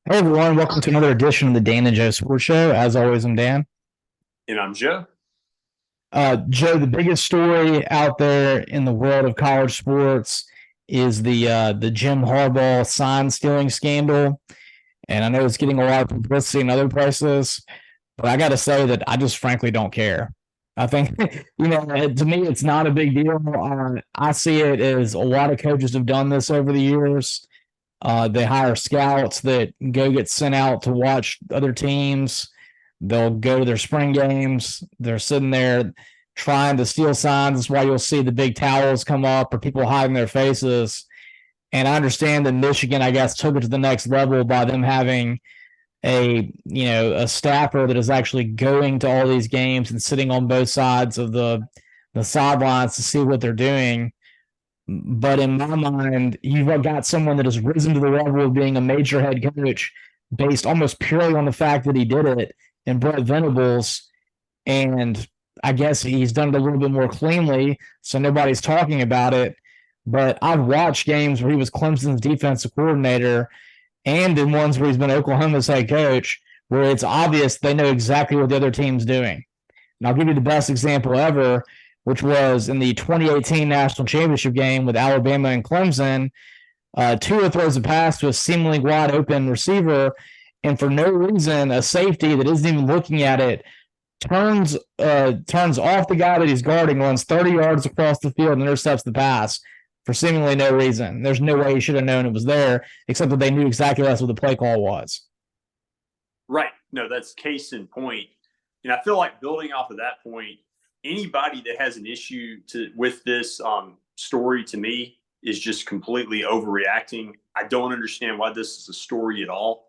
Hey everyone, welcome to another edition of the Dan and Joe Sports Show. As always, I'm Dan. And I'm Joe. Joe, the biggest story out there in the world of college sports is the Jim Harbaugh sign stealing scandal, and I know it's getting a lot of publicity in other places, but I got to say that I just frankly don't care. I think to me it's not a big deal. I see it as a lot of coaches have done this over the years. They hire scouts that go get sent out to watch other teams. They'll go to their spring games. They're sitting there trying to steal signs. That's why you'll see the big towels come up or people hiding their faces. And I understand that Michigan, I guess, took it to the next level by them having a staffer that is actually going to all these games and sitting on both sides of the sidelines to see what they're doing. But in my mind, you've got someone that has risen to the level of being a major head coach based almost purely on the fact that he did it, and Brett Venables. And I guess he's done it a little bit more cleanly, so nobody's talking about it. But I've watched games where he was Clemson's defensive coordinator and in ones where he's been Oklahoma's head coach, where it's obvious they know exactly what the other team's doing. And I'll give you the best example ever, which was in the 2018 national championship game with Alabama and Clemson. Tua throws a pass to a seemingly wide open receiver, and for no reason, a safety that isn't even looking at it turns off the guy that he's guarding, runs 30 yards across the field, and intercepts the pass for seemingly no reason. There's no way he should have known it was there, except that they knew exactly that's what the play call was. Right. No, that's case in point. And I feel like building off of that point, anybody that has an issue with this story to me is just completely overreacting. I don't understand why this is a story at all.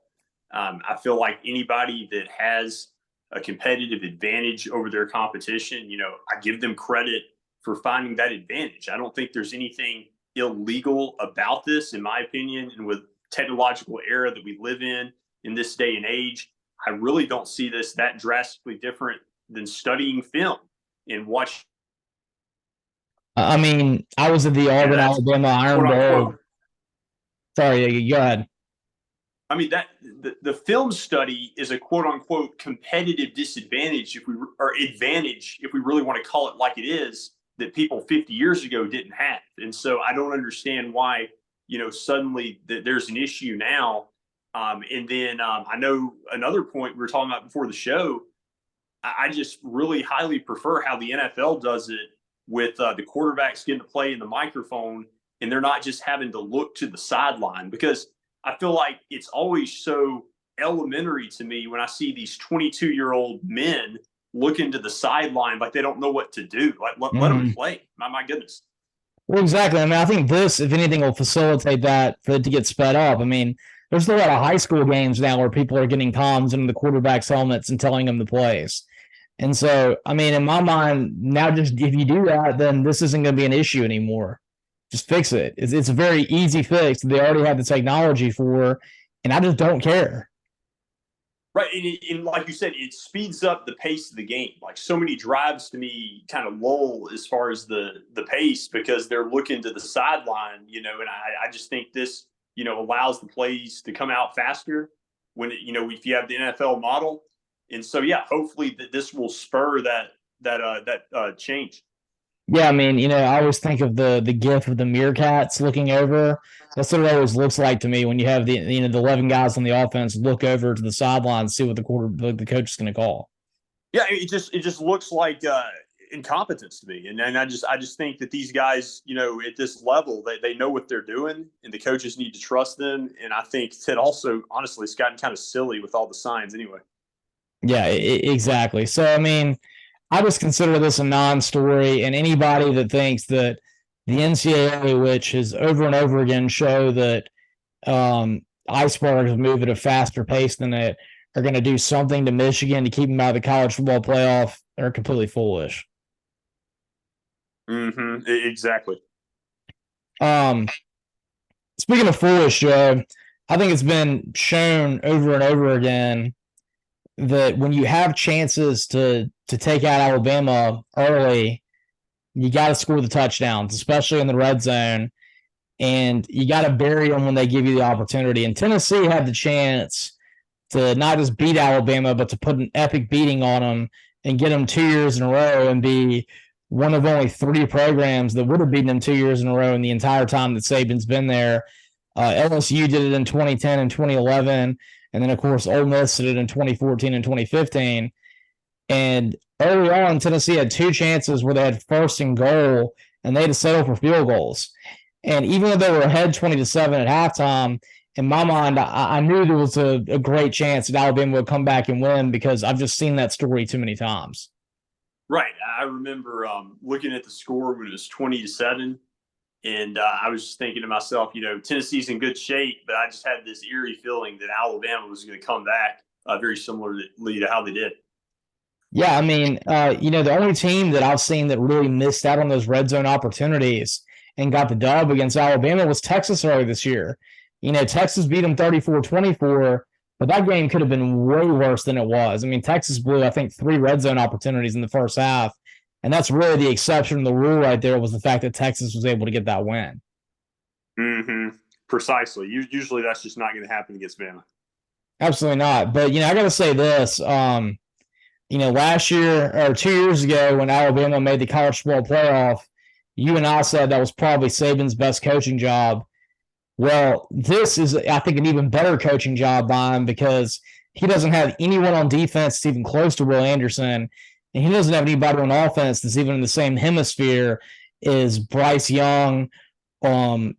I feel like anybody that has a competitive advantage over their competition, I give them credit for finding that advantage. I don't think there's anything illegal about this, in my opinion. And with technological era that we live in this day and age, I really don't see this that drastically different than studying film and watch. I mean, I was at the Auburn, That's Alabama Iron quote Bowl. unquote. Sorry, go ahead. I mean that the film study is a quote unquote competitive disadvantage if we or advantage if we really want to call it like it is that people 50 years ago didn't have. And so I don't understand why suddenly there's an issue now. And then I know another point we were talking about before the show. I just really highly prefer how the NFL does it with the quarterbacks getting to play in the microphone and they're not just having to look to the sideline, because I feel like it's always so elementary to me when I see these 22-year-old men looking to the sideline like they don't know what to do. Like let them Mm-hmm. play. My goodness. Well, exactly. I mean, I think this, if anything, will facilitate that for it to get sped up. I mean, there's a lot of high school games now where people are getting comms into the quarterback's helmets and telling them the plays. And so, I mean, in my mind, now just if you do that, then this isn't going to be an issue anymore. Just fix it. It's a very easy fix. They already have the technology for, and I just don't care. Right. And like you said, it speeds up the pace of the game. Like so many drives to me kind of lull as far as the pace because they're looking to the sideline, and I just think this, allows the plays to come out faster when if you have the NFL model. And so, yeah, hopefully that this will spur that change. Yeah, I mean, I always think of the gif of the meerkats looking over. That's what it always looks like to me when you have the 11 guys on the offense look over to the sideline and see what the coach is going to call. Yeah, it just looks like incompetence to me, and I just think that these guys, at this level, they know what they're doing, and the coaches need to trust them. And I think that also, honestly, it's gotten kind of silly with all the signs anyway. Yeah, exactly. So, I mean, I just consider this a non-story, and anybody that thinks that the NCAA, which has over and over again show that icebergs move at a faster pace than it, are going to do something to Michigan to keep them out of the college football playoff, are completely foolish. Exactly. Um, Speaking of foolish, Joe, I think it's been shown over and over again that when you have chances to take out Alabama early, you got to score the touchdowns, especially in the red zone. and you got to bury them when they give you the opportunity. And Tennessee had the chance to not just beat Alabama, but to put an epic beating on them and get them 2 years in a row and be one of only 3 programs that would have beaten them 2 years in a row in the entire time that Saban's been there. LSU did it in 2010 and 2011, and then, of course, Ole Miss did it in 2014 and 2015. And early on, Tennessee had 2 chances where they had first and goal, and they had to settle for field goals. And even though they were ahead 20-7 at halftime, in my mind, I knew there was a great chance that Alabama would come back and win because I've just seen that story too many times. Right. I remember looking at the score when it was 20-7, and I was just thinking to myself, Tennessee's in good shape, but I just had this eerie feeling that Alabama was going to come back very similarly to how they did. Yeah, I mean, the only team that I've seen that really missed out on those red zone opportunities and got the dub against Alabama was Texas early this year. Texas beat them 34-24, but that game could have been way worse than it was. I mean, Texas blew, I think, 3 red zone opportunities in the first half, and that's really the exception to the rule right there was the fact that Texas was able to get that win. Mm-hmm. Precisely. Usually that's just not going to happen against Bama. Absolutely not. But, I got to say this. Last year or 2 years ago when Alabama made the college football playoff, you and I said that was probably Saban's best coaching job. Well, this is, I think, an even better coaching job by him because he doesn't have anyone on defense that's even close to Will Anderson, and he doesn't have anybody on offense that's even in the same hemisphere as Bryce Young, John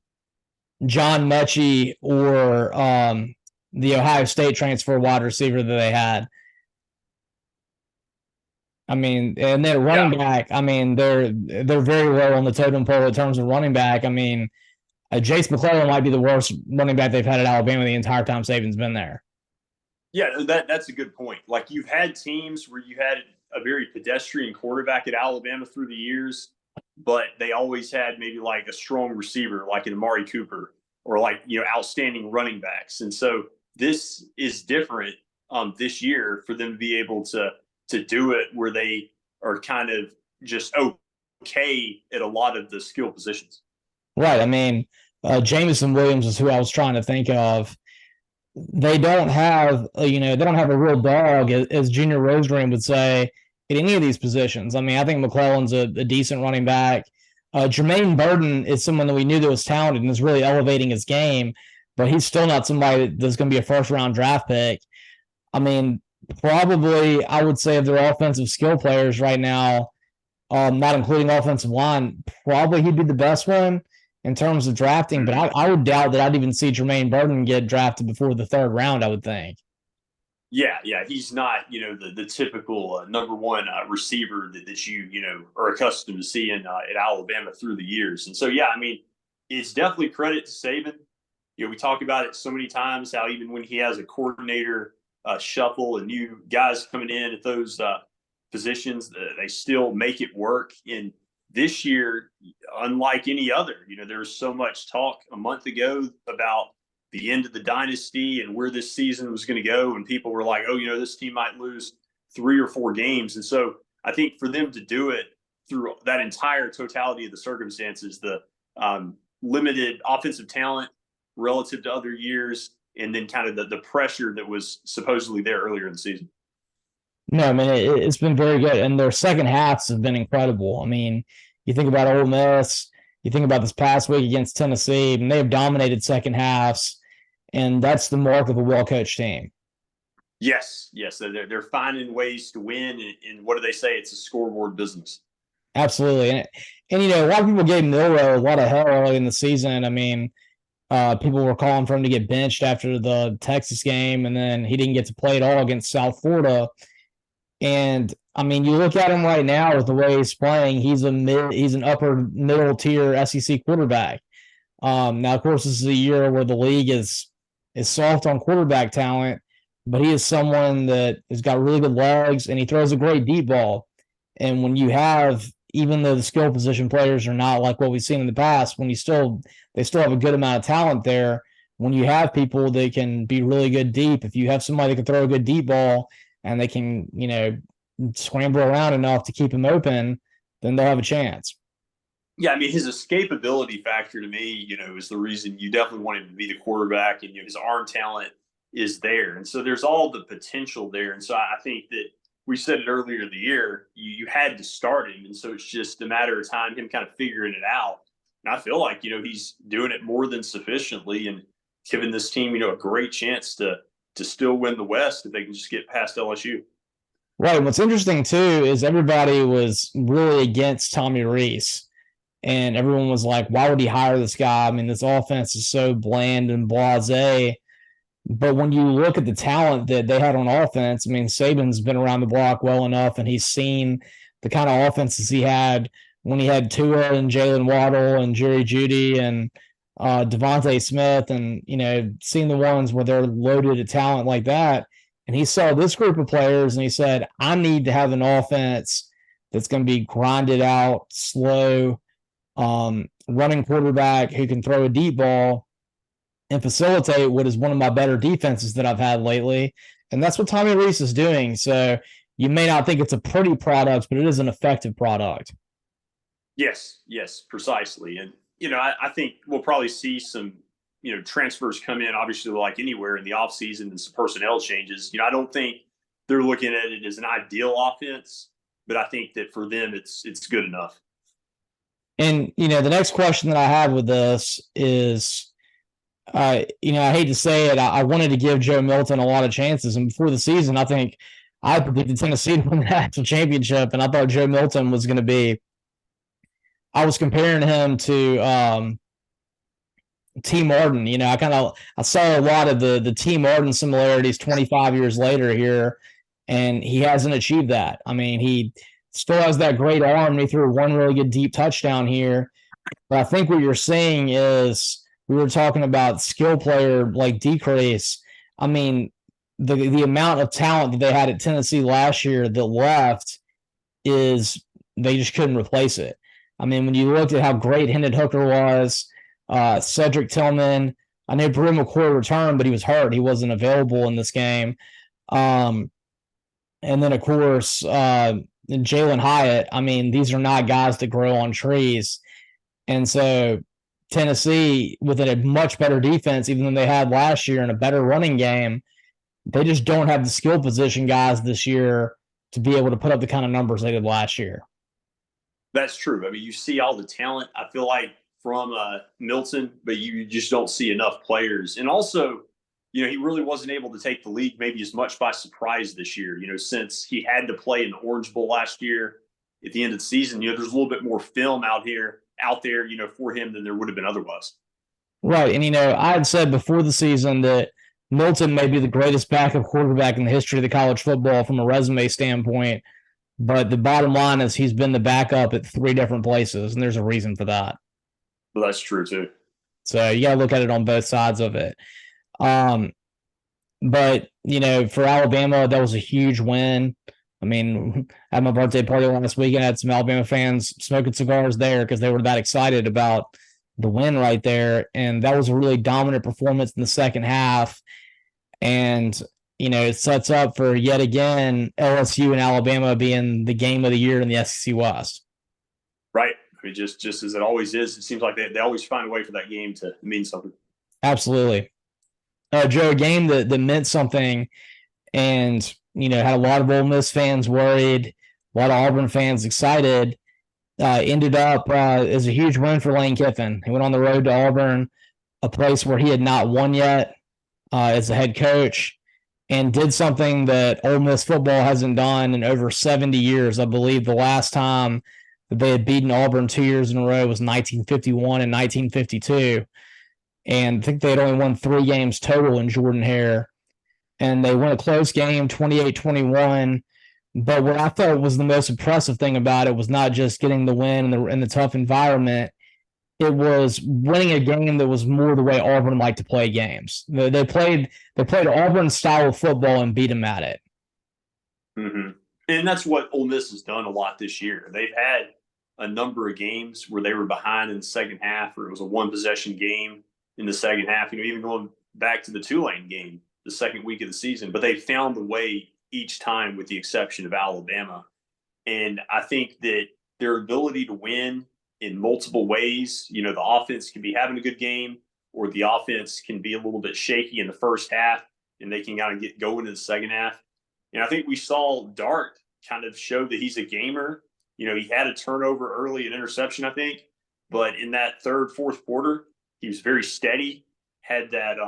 Mechie, or the Ohio State transfer wide receiver that they had. I mean, and then running back, I mean, they're very low on the totem pole in terms of running back. I mean, Jace McClellan might be the worst running back they've had at Alabama the entire time Saban's been there. Yeah, that's a good point. Like, you've had teams where you had a very pedestrian quarterback at Alabama through the years, but they always had maybe like a strong receiver, like an Amari Cooper, or like, outstanding running backs. And so this is different this year for them to be able to do it where they are kind of just okay at a lot of the skill positions. Right. I mean, Jameson Williams is who I was trying to think of. They don't have, they don't have a real dog, as Junior Rosedream would say, at any of these positions. I mean, I think McClellan's a decent running back. Jermaine Burton is someone that we knew that was talented and is really elevating his game, but he's still not somebody that's going to be a first-round draft pick. I mean, probably I would say of their offensive skill players right now, not including offensive line, probably he'd be the best one in terms of drafting, but I would doubt that I'd even see Jermaine Burton get drafted before the 3rd round, I would think. Yeah, he's not, the typical number one receiver that you are accustomed to seeing at Alabama through the years. And so, yeah, I mean, it's definitely credit to Saban. We talk about it so many times, how even when he has a coordinator shuffle and new guys coming in at those positions, they still make it work. And this year, unlike any other, there was so much talk a month ago about the end of the dynasty and where this season was going to go. And people were like, oh, this team might lose 3 or 4 games. And so I think for them to do it through that entire totality of the circumstances, the limited offensive talent relative to other years, and then kind of the pressure that was supposedly there earlier in the season. No, I mean, it's been very good. And their second halves have been incredible. I mean, you think about Ole Miss, you think about this past week against Tennessee, and they have dominated second halves, and that's the mark of a well-coached team. Yes. They're finding ways to win, and what do they say? It's a scoreboard business. Absolutely. And a lot of people gave Milroe a lot of hell early in the season. I mean, people were calling for him to get benched after the Texas game, and then he didn't get to play at all against South Florida. And I mean, you look at him right now with the way he's playing, he's an upper middle tier SEC quarterback. Now, of course, this is a year where the league is soft on quarterback talent, but he is someone that has got really good legs and he throws a great deep ball. And when you have, even though the skill position players are not like what we've seen in the past, they still have a good amount of talent there. When you have people that can be really good deep, if you have somebody that can throw a good deep ball and they can, scramble around enough to keep him open, then they'll have a chance. Yeah, I mean, his escapability factor to me, is the reason you definitely want him to be the quarterback, and his arm talent is there, and so there's all the potential there, and so I think that we said it earlier in the year, you had to start him, and so it's just a matter of time him kind of figuring it out, and I feel like he's doing it more than sufficiently, and giving this team a great chance to still win the West if they can just get past LSU. Right. What's interesting too is everybody was really against Tommy Rees, and everyone was like, "Why would he hire this guy? I mean, this offense is so bland and blasé." But when you look at the talent that they had on offense, I mean, Saban's been around the block well enough, and he's seen the kind of offenses he had when he had Tua and Jalen Waddle and Jerry Jeudy and Devontae Smith, and seeing the ones where they're loaded of talent like that. And he saw this group of players, and he said, "I need to have an offense that's going to be grinded out, slow, running quarterback who can throw a deep ball and facilitate what is one of my better defenses that I've had lately." And that's what Tommy Rees is doing. So you may not think it's a pretty product, but it is an effective product. Yes, precisely. And, I think we'll probably see some, transfers come in, obviously, like anywhere in the offseason, and some personnel changes. I don't think they're looking at it as an ideal offense, but I think that for them, it's good enough. And, the next question that I have with this is, I hate to say it, I wanted to give Joe Milton a lot of chances. And before the season, I predicted Tennessee to win the national championship, and I thought Joe Milton was going to be. I was comparing him to T. Martin. I saw a lot of the T. Martin similarities 25 years later here, and he hasn't achieved that. I mean, he still has that great arm, and he threw one really good deep touchdown here. But I think what you're saying is, we were talking about skill player like decrease. I mean, the amount of talent that they had at Tennessee last year that left is they just couldn't replace it. I mean, when you looked at how great Hendon Hooker was, Cedric Tillman, I know Brew McCoy returned, but he was hurt. He wasn't available in this game. And then, of course, Jalen Hyatt. I mean, these are not guys that grow on trees. And so Tennessee, with a much better defense, even than they had last year, and a better running game, they just don't have the skill position guys this year to be able to put up the kind of numbers they did last year. That's true. I mean, you see all the talent, I feel like, from Milton, but you just don't see enough players. And also, he really wasn't able to take the league maybe as much by surprise this year, since he had to play in the Orange Bowl last year at the end of the season. There's a little bit more film out there, for him than there would have been otherwise. Right. And, I had said before the season that Milton may be the greatest backup quarterback in the history of the college football from a resume standpoint. But the bottom line is he's been the backup at 3 different places, and there's a reason for that. Well, that's true, too. So you got to look at it on both sides of it. But, for Alabama, that was a huge win. I mean, at my birthday party last weekend, I had some Alabama fans smoking cigars there because they were that excited about the win right there. And that was a really dominant performance in the second half. And, it sets up for, yet again, LSU and Alabama being the game of the year in the SEC West. Right. I mean, just as it always is, it seems like they always find a way for that game to mean something. Absolutely. Joe, a game that meant something and, had a lot of Ole Miss fans worried, a lot of Auburn fans excited, ended up as a huge win for Lane Kiffin. He went on the road to Auburn, a place where he had not won yet as a head coach, and did something that Ole Miss football hasn't done in over 70 years. I believe the last time that they had beaten Auburn 2 years in a row was 1951 and 1952. And I think they had only won 3 games total in Jordan-Hare. And they won a close game, 28-21. But what I thought was the most impressive thing about it was not just getting the win in the tough environment. It was winning a game that was more the way Auburn liked to play games. They played Auburn style of football and beat them at it. Mm-hmm. And that's what Ole Miss has done a lot this year. They've had a number of games where they were behind in the second half, or it was a one-possession game in the second half. Even going back to the Tulane game, the second week of the season. But they found a way each time, with the exception of Alabama. And I think that their ability to win in multiple ways. You know, the offense can be having a good game, or the offense can be a little bit shaky in the first half, and they can kind of get going in the second half. And I think we saw Dart kind of show that he's a gamer. You know, he had a turnover early, an interception, I think, but in that third, fourth quarter, he was very steady, had that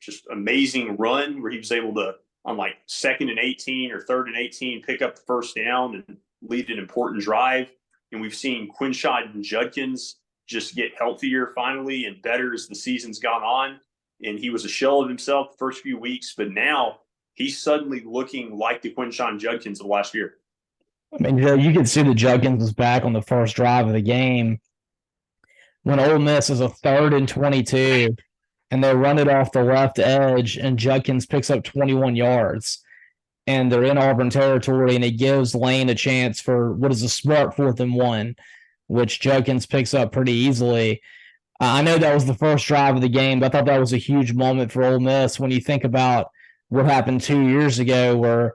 just amazing run where he was able to, on like 2nd and 18 or 3rd and 18, pick up the first down and lead an important drive. And we've seen Quinshad and Judkins just get healthier finally and better as the season's gone on. And he was a shell of himself the first few weeks, but now he's suddenly looking like the Quinshad Judkins of last year. I mean, you could see that Judkins was back on the first drive of the game when Ole Miss is a 3rd and 22, and they run it off the left edge, and Judkins picks up 21 yards. And they're in Auburn territory, and it gives Lane a chance for what is a smart 4th and 1, which Judkins picks up pretty easily. I know that was the first drive of the game, but I thought that was a huge moment for Ole Miss when you think about what happened 2 years ago where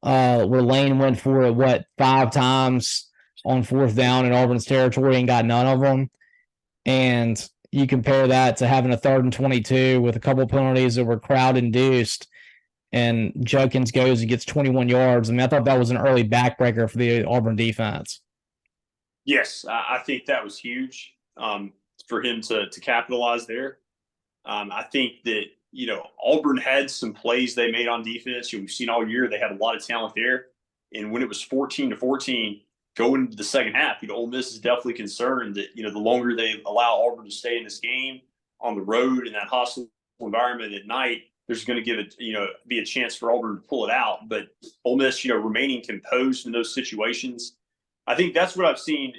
Lane went for it, 5 times on 4th down in Auburn's territory and got none of them. And you compare that to having a 3rd and 22 with a couple of penalties that were crowd-induced, and Judkins goes and gets 21 yards. I mean, I thought that was an early backbreaker for the Auburn defense. Yes, I think that was huge for him to capitalize there. I think that, you know, Auburn had some plays they made on defense. We've seen all year they had a lot of talent there. And when it was 14-14 going into the second half, you know, Ole Miss is definitely concerned that, you know, the longer they allow Auburn to stay in this game on the road in that hostile environment at night, there's going to give it, you know, be a chance for Auburn to pull it out. But Ole Miss, you know, remaining composed in those situations, I think that's what I've seen,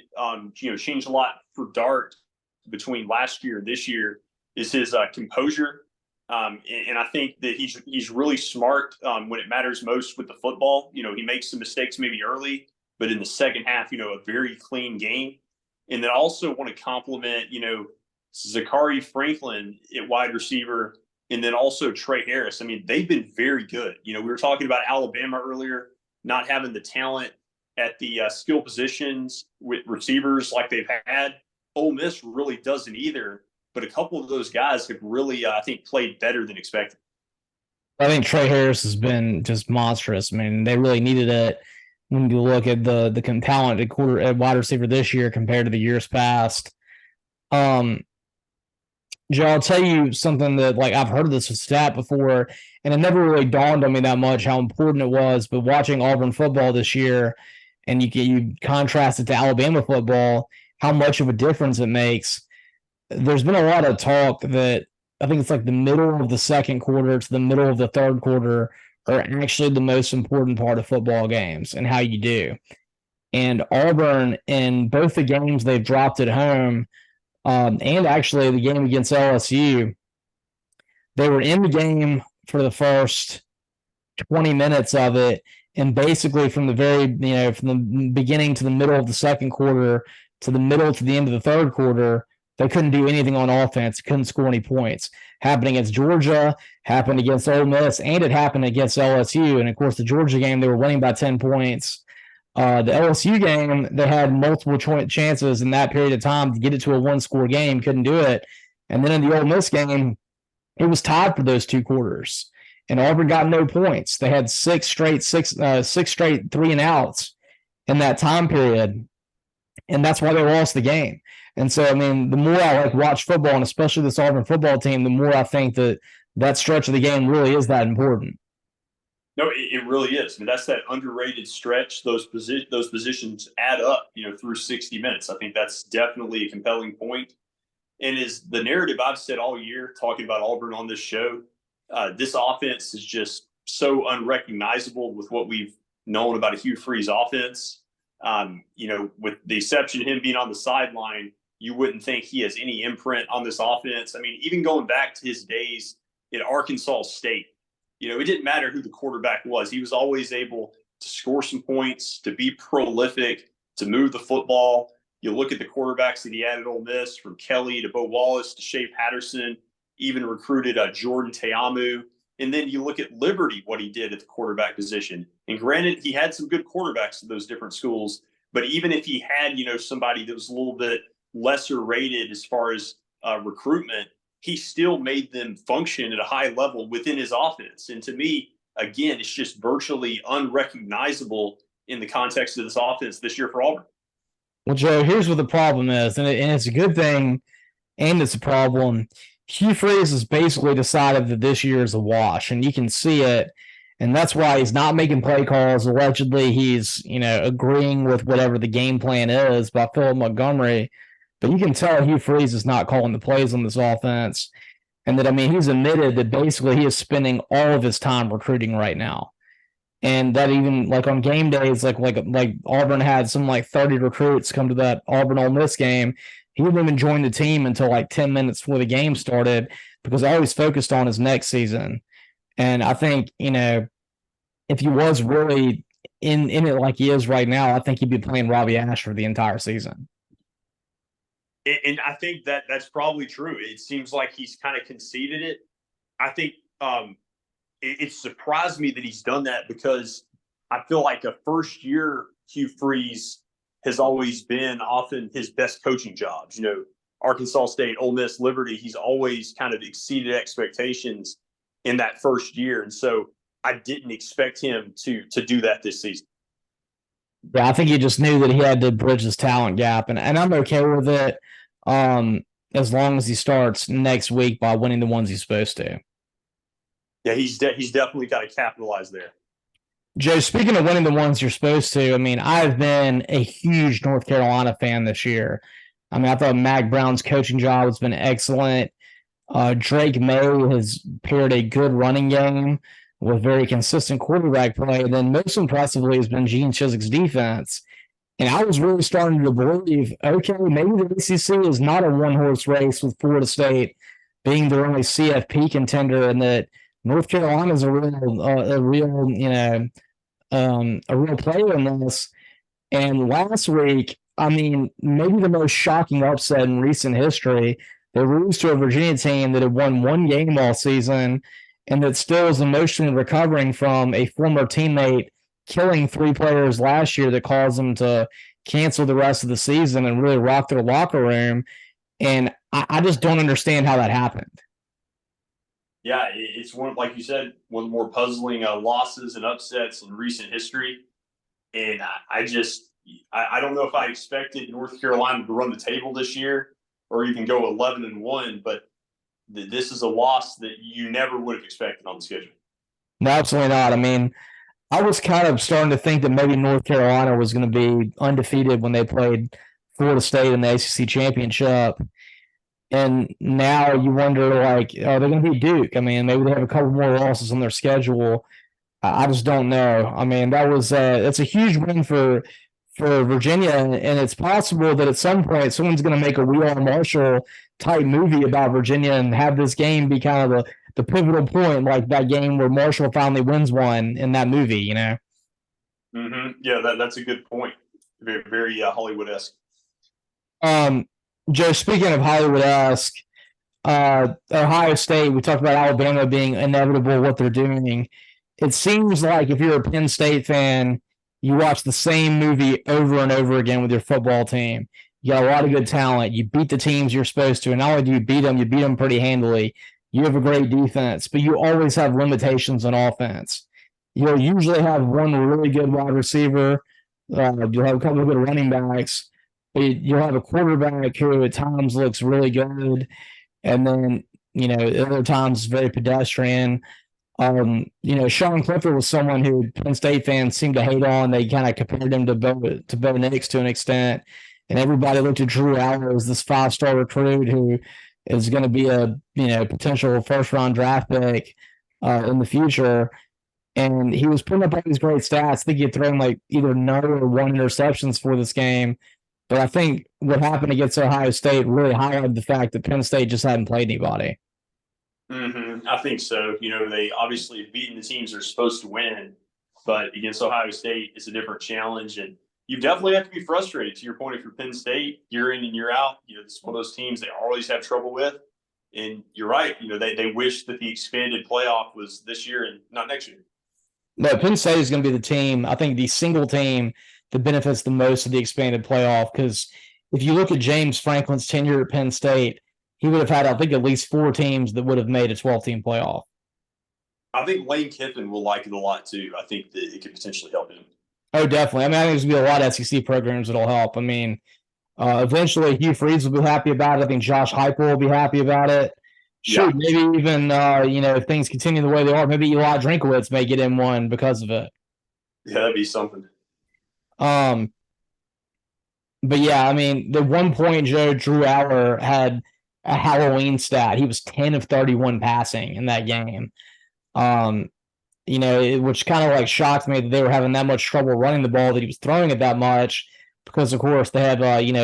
you know, change a lot for Dart between last year and this year is his composure. And I think that he's really smart when it matters most with the football. You know, he makes some mistakes maybe early, but in the second half, you know, a very clean game. And then I also want to compliment, you know, Zachary Franklin at wide receiver, and then also Trey Harris. I mean, they've been very good. You know, we were talking about Alabama earlier, not having the talent at the skill positions with receivers like they've had. Ole Miss really doesn't either, but a couple of those guys have really, I think, played better than expected. I think Trey Harris has been just monstrous. I mean, they really needed it when you look at the talent at wide receiver this year compared to the years past. Joe, I'll tell you something that, like, I've heard this stat before, and it never really dawned on me that much how important it was. But watching Auburn football this year, and you contrast it to Alabama football, how much of a difference it makes. There's been a lot of talk that I think it's like the middle of the second quarter to the middle of the third quarter are actually the most important part of football games and how you do. And Auburn, in both the games they've dropped at home, and actually the game against LSU, they were in the game for the first 20 minutes of it. And basically from from the beginning to the middle of the second quarter to the middle to the end of the third quarter, they couldn't do anything on offense, couldn't score any points. Happened against Georgia, happened against Ole Miss, and it happened against LSU. And, of course, the Georgia game, they were winning by 10 points. The LSU game, they had multiple chances in that period of time to get it to a one-score game, couldn't do it. And then in the Ole Miss game, it was tied for those 2 quarters. And Auburn got no points. They had six straight 3-and-outs in that time period. And that's why they lost the game. And so, I mean, the more I watch football, and especially this Auburn football team, the more I think that stretch of the game really is that important. No, it really is. I mean, that's that underrated stretch. Those positions add up, you know, through 60 minutes. I think that's definitely a compelling point. And is the narrative I've said all year talking about Auburn on this show, this offense is just so unrecognizable with what we've known about a Hugh Freeze offense. You know, with the exception of him being on the sideline, you wouldn't think he has any imprint on this offense. I mean, even going back to his days at Arkansas State, you know, it didn't matter who the quarterback was. He was always able to score some points, to be prolific, to move the football. You look at the quarterbacks that he had at Ole Miss, from Kelly to Bo Wallace to Shea Patterson, even recruited Jordan Teamu. And then you look at Liberty, what he did at the quarterback position. And granted, he had some good quarterbacks at those different schools. But even if he had, you know, somebody that was a little bit lesser rated as far as recruitment, he still made them function at a high level within his offense. And to me, again, it's just virtually unrecognizable in the context of this offense this year for Auburn. Well, Joe, here's what the problem is, and it's a good thing, and it's a problem. Hugh Freeze has basically decided that this year is a wash, and you can see it, and that's why he's not making play calls. Allegedly, he's agreeing with whatever the game plan is by Philip Montgomery, but you can tell Hugh Freeze is not calling the plays on this offense, and that he's admitted that basically he is spending all of his time recruiting right now. And that even like on game days, like Auburn had some 30 recruits come to that Auburn Ole Miss game. He didn't even join the team until 10 minutes before the game started because all he's focused on is next season. And I think, if he was really in it like he is right now, I think he'd be playing Robbie Asher the entire season. And I think that's probably true. It seems like he's kind of conceded it. I think it surprised me that he's done that because I feel like a first-year Hugh Freeze has always been often his best coaching jobs. Arkansas State, Ole Miss, Liberty, he's always kind of exceeded expectations in that first year. And so I didn't expect him to do that this season. Yeah, I think he just knew that he had to bridge his talent gap, and I'm okay with it as long as he starts next week by winning the ones he's supposed to. Yeah, he's definitely got to capitalize there. Joe, speaking of winning the ones you're supposed to, I've been a huge North Carolina fan this year. I thought Mack Brown's coaching job has been excellent. Drake May has paired a good running game with very consistent quarterback play. And then most impressively has been Gene Chizik's defense. And I was really starting to believe, okay, maybe the ACC is not a one-horse race with Florida State being their only CFP contender, and that North Carolina is a real player in this. And last week, maybe the most shocking upset in recent history, they lose to a Virginia team that had won one game all season and that still is emotionally recovering from a former teammate killing 3 players last year that caused them to cancel the rest of the season and really rock their locker room. And I just don't understand how that happened. Yeah, it's like you said, one of the more puzzling losses and upsets in recent history. And I don't know if I expected North Carolina to run the table this year or even go 11-1, but this is a loss that you never would have expected on the schedule. No, absolutely not. I was kind of starting to think that maybe North Carolina was going to be undefeated when they played Florida State in the ACC championship. And now you wonder, are they going to beat Duke? Maybe they have a couple more losses on their schedule. I just don't know. That's a huge win for Virginia, and it's possible that at some point someone's going to make a Wheel on Marshall type movie about Virginia and have this game be kind of the pivotal point, like that game where Marshall finally wins one in that movie, Mm-hmm. Yeah, that's a good point. Very, very Hollywood-esque. Joe, speaking of Hollywood-esque, Ohio State, we talked about Alabama being inevitable, what they're doing. It seems like if you're a Penn State fan, you watch the same movie over and over again with your football team. You got a lot of good talent. You beat the teams you're supposed to, and not only do you beat them pretty handily. You have a great defense, but you always have limitations on offense. You'll usually have one really good wide receiver. You'll have a couple of good running backs. You'll have a quarterback who at times looks really good, and then other times very pedestrian. Sean Clifford was someone who Penn State fans seem to hate on. They kind of compared him to Bo Nix to an extent, and everybody looked at Drew Allar as this 5-star recruit who is going to be a potential first-round draft pick in the future. And he was putting up all these great stats. I think he had thrown either none or 1 interceptions for this game. But I think what happened against Ohio State really highlighted the fact that Penn State just hadn't played anybody. Mm-hmm. I think so. They obviously have beaten the teams they're supposed to win, but against Ohio State, it's a different challenge. And you definitely have to be frustrated. To your point, if you're Penn State, year in and year out, it's one of those teams they always have trouble with. And you're right. They wish that the expanded playoff was this year and not next year. No, Penn State is going to be the team, I think the single team that benefits the most of the expanded playoff, because if you look at James Franklin's tenure at Penn State, he would have had, I think, at least 4 teams that would have made a 12-team playoff. I think Lane Kiffin will like it a lot too. I think that it could potentially help him. Oh, definitely. I mean, I think there's going to be a lot of SEC programs that'll help. I mean, eventually Hugh Freeze will be happy about it. I think Josh Heupel will be happy about it. Shoot, maybe even, if things continue the way they are, maybe Eli Drinkowitz may get in one because of it. Yeah, that'd be something. But yeah, I mean, the one point Joe Drew Aller had a Halloween stat. He was 10 of 31 passing in that game. Which kind of like shocked me that they were having that much trouble running the ball, that he was throwing it that much, because of course they have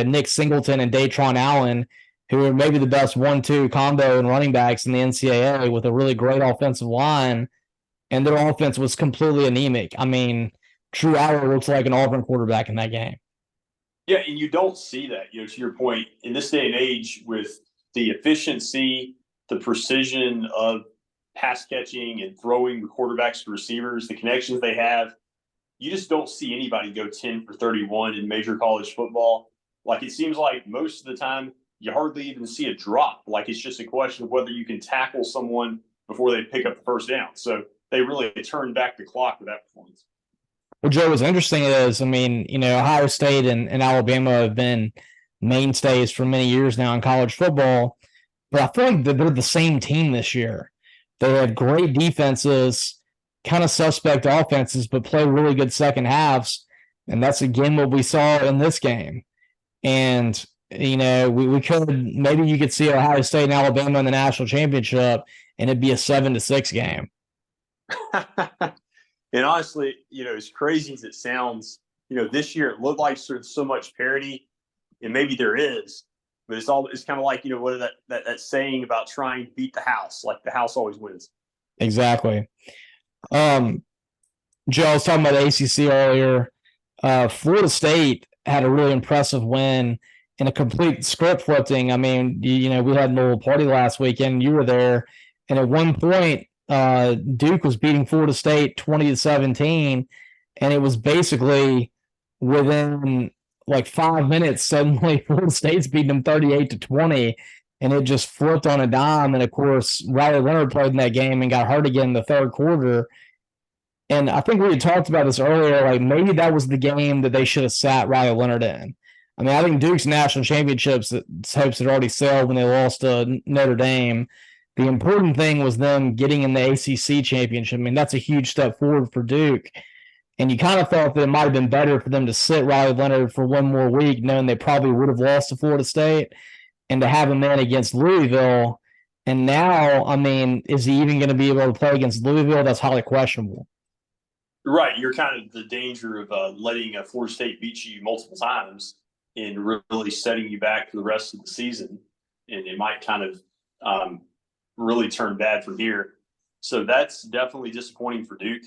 Nick Singleton and Datron Allen, who are maybe the best 1-2 combo and running backs in the NCAA, with a really great offensive line, and their offense was completely anemic. I mean, Drew Aller looks like an Auburn quarterback in that game. Yeah, and you don't see that, to your point, in this day and age, with the efficiency, the precision of pass catching and throwing the quarterbacks to receivers, the connections they have, you just don't see anybody go 10 for 31 in major college football. Like, it seems like most of the time you hardly even see a drop. Like, it's just a question of whether you can tackle someone before they pick up the first down. So they really turned back the clock with that performance. Well, Joe, what's interesting is, I mean, Ohio State and Alabama have been mainstays for many years now in college football, but I feel like they're the same team this year. They have great defenses, kind of suspect offenses, but play really good second halves. And that's, again, what we saw in this game. And, we could, maybe you could see Ohio State and Alabama in the national championship, and it'd be a 7-6 game. And honestly, as crazy as it sounds, this year it looked like there's so much parity, and maybe there is, but it's kind of like, what is that saying about trying to beat the house? Like, the house always wins. Exactly. Joe, I was talking about the ACC earlier. Florida State had a really impressive win in a complete script flipping. I mean, we had a little party last weekend. You were there, and at one point, Duke was beating Florida State 20-17, and it was basically within like 5 minutes, suddenly Florida State's beating them 38-20, and it just flipped on a dime. And of course, Riley Leonard played in that game and got hurt again in the third quarter. And I think we had talked about this earlier, like maybe that was the game that they should have sat Riley Leonard in. I mean, I think Duke's national championships hopes had already sailed when they lost to Notre Dame. The important thing was them getting in the ACC championship. I mean, that's a huge step forward for Duke. And you kind of thought that it might have been better for them to sit Riley Leonard for one more week, knowing they probably would have lost to Florida State, and to have him in against Louisville. And now, I mean, is he even going to be able to play against Louisville? That's highly questionable. Right. You're kind of the danger of letting Florida State beat you multiple times and really setting you back for the rest of the season. And it might kind of really turn bad from here. So that's definitely disappointing for Duke.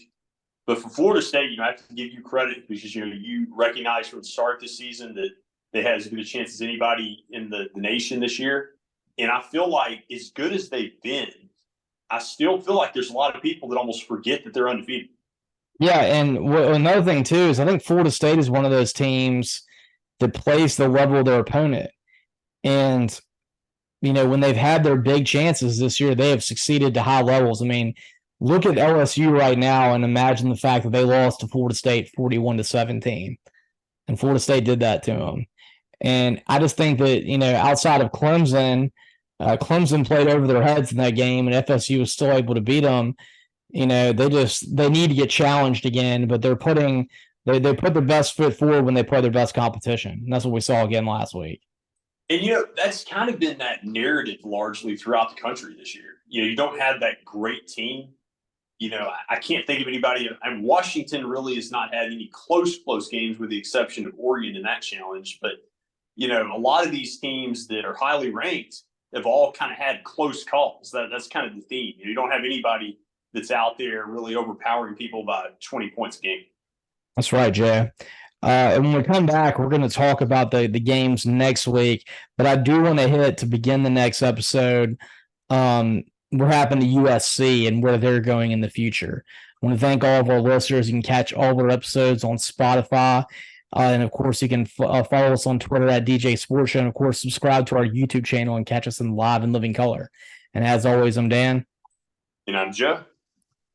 But for Florida State, I have to give you credit, because you recognize from the start of the season that they had as good a chance as anybody in the nation this year. And I feel like, as good as they've been, I still feel like there's a lot of people that almost forget that they're undefeated. Yeah, and another thing too is I think Florida State is one of those teams that plays the level of their opponent. And when they've had their big chances this year, they have succeeded to high levels. I mean, look at LSU right now and imagine the fact that they lost to Florida State 41-17, and Florida State did that to them. And I just think that, outside of Clemson, Clemson played over their heads in that game, and FSU was still able to beat them. They need to get challenged again, but they put their best foot forward when they play their best competition. And that's what we saw again last week. And, that's kind of been that narrative largely throughout the country this year. You don't have that great team. I can't think of anybody. And Washington really has not had any close games, with the exception of Oregon in that challenge. But, a lot of these teams that are highly ranked have all kind of had close calls. That's kind of the theme. You don't have anybody that's out there really overpowering people by 20 points a game. That's right, Jay. And when we come back, we're going to talk about the games next week. But I do want to hit, to begin the next episode, what happened to USC and where they're going in the future. I want to thank all of our listeners. You can catch all of our episodes on Spotify. And of course, you can follow us on Twitter at DJ Sports Show. And of course, subscribe to our YouTube channel and catch us in live and living color. And as always, I'm Dan. And I'm Joe.